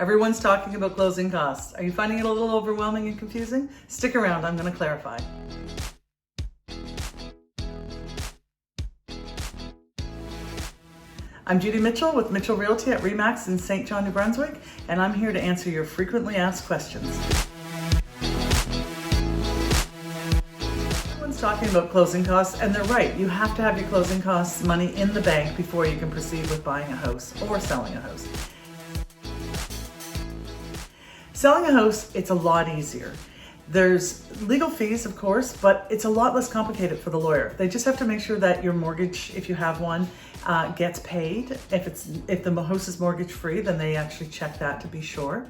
Everyone's talking about closing costs. Are you finding it a little overwhelming and confusing? Stick around, I'm going to clarify. I'm Judy Mitchell with Mitchell Realty at RE/MAX in St. John, New Brunswick, and I'm here to answer your frequently asked questions. Everyone's talking about closing costs, and they're right. You have to have your closing costs money in the bank before you can proceed with buying a house or selling a house. Selling a house, it's a lot easier. There's legal fees, of course, but it's a lot less complicated for the lawyer. They just have to make sure that your mortgage, if you have one, gets paid. If the house is mortgage free, then they actually check that to be sure.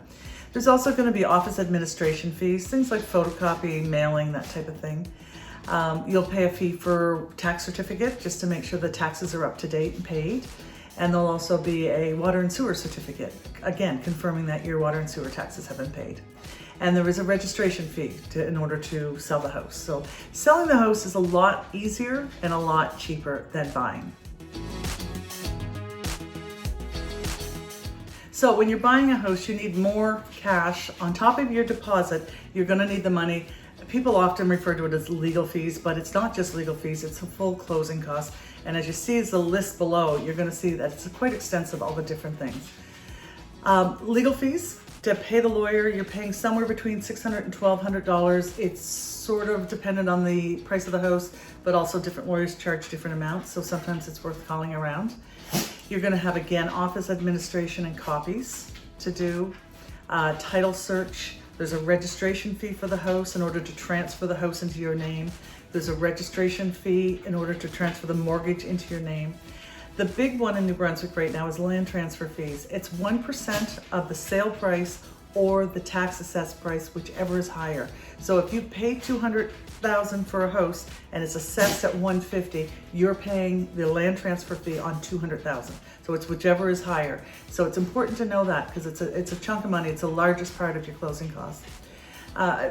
There's also going to be office administration fees, things like photocopying, mailing, that type of thing. You'll pay a fee for tax certificate just to make sure the taxes are up to date and paid. And there'll also be a water and sewer certificate, again, confirming that your water and sewer taxes have been paid. And there is a registration fee in order to sell the house. So selling the house is a lot easier and a lot cheaper than buying. So when you're buying a house, you need more cash. On top of your deposit, you're going to need the money. People often refer to it as legal fees, but it's not just legal fees, it's a full closing cost. And as you see as the list below, you're going to see that it's quite extensive, all the different things. Legal fees, to pay the lawyer, you're paying somewhere between $600 and $1,200. It's sort of dependent on the price of the house, but also different lawyers charge different amounts, so sometimes it's worth calling around. You're going to have, again, office administration and copies to do, title search. There's a registration fee for the house in order to transfer the house into your name. There's a registration fee in order to transfer the mortgage into your name. The big one in New Brunswick right now is land transfer fees. It's 1% of the sale price or the tax assessed price, whichever is higher. So if you pay $200,000 for a house and it's assessed at $150,000, you're paying the land transfer fee on $200,000. So it's whichever is higher. So it's important to know that because it's a chunk of money. It's the largest part of your closing costs.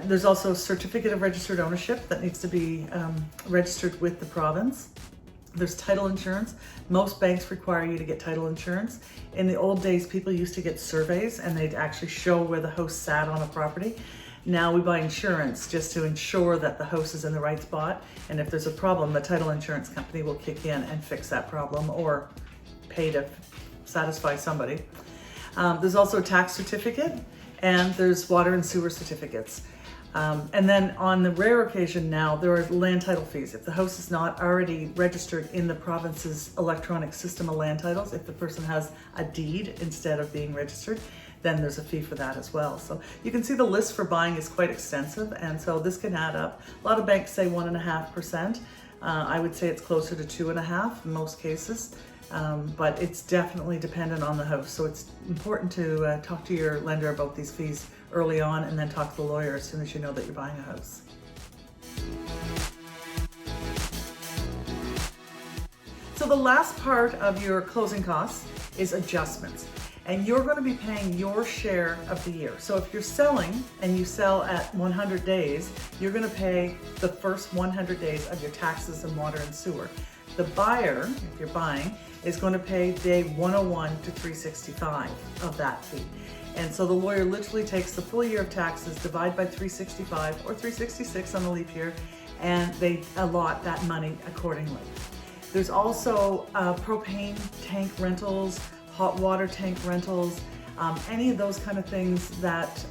There's also a certificate of registered ownership that needs to be registered with the province. There's title insurance. Most banks require you to get title insurance. In the old days, people used to get surveys and they'd actually show where the house sat on a property. Now we buy insurance just to ensure that the house is in the right spot. And if there's a problem, the title insurance company will kick in and fix that problem or pay to satisfy somebody. There's also a tax certificate and there's water and sewer certificates. And then on the rare occasion now, there are land title fees. If the house is not already registered in the province's electronic system of land titles, if the person has a deed instead of being registered, then there's a fee for that as well. So you can see the list for buying is quite extensive, and so this can add up. A lot of banks say 1.5%. I would say it's closer to 2.5% in most cases. But it's definitely dependent on the house. So it's important to talk to your lender about these fees early on and then talk to the lawyer as soon as you know that you're buying a house. So the last part of your closing costs is adjustments. And you're going to be paying your share of the year. So if you're selling and you sell at 100 days, you're going to pay the first 100 days of your taxes and water and sewer. The buyer, if you're buying, is going to pay day 101 to 365 of that fee. And so the lawyer literally takes the full year of taxes, divide by 365 or 366 on a leap year, and they allot that money accordingly. There's also propane tank rentals, hot water tank rentals, any of those kind of things that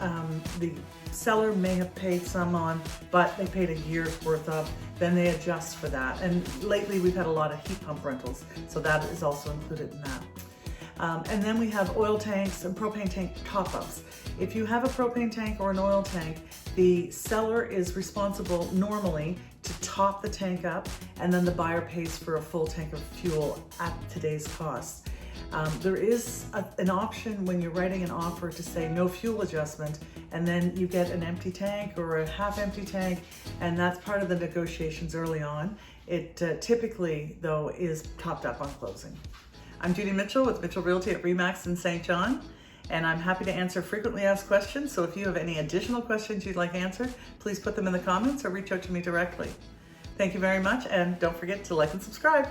the seller may have paid some on, but they paid a year's worth of, then they adjust for that. And lately we've had a lot of heat pump rentals, so that is also included in that. And then we have oil tanks and propane tank top-ups. If you have a propane tank or an oil tank, the seller is responsible normally to top the tank up, and then the buyer pays for a full tank of fuel at today's cost. There is an option when you're writing an offer to say no fuel adjustment, and then you get an empty tank or a half empty tank, and that's part of the negotiations early on. It typically, though, is topped up on closing. I'm Judy Mitchell with Mitchell Realty at RE/MAX in St. John, and I'm happy to answer frequently asked questions. So if you have any additional questions you'd like answered, please put them in the comments or reach out to me directly. Thank you very much, and don't forget to like and subscribe.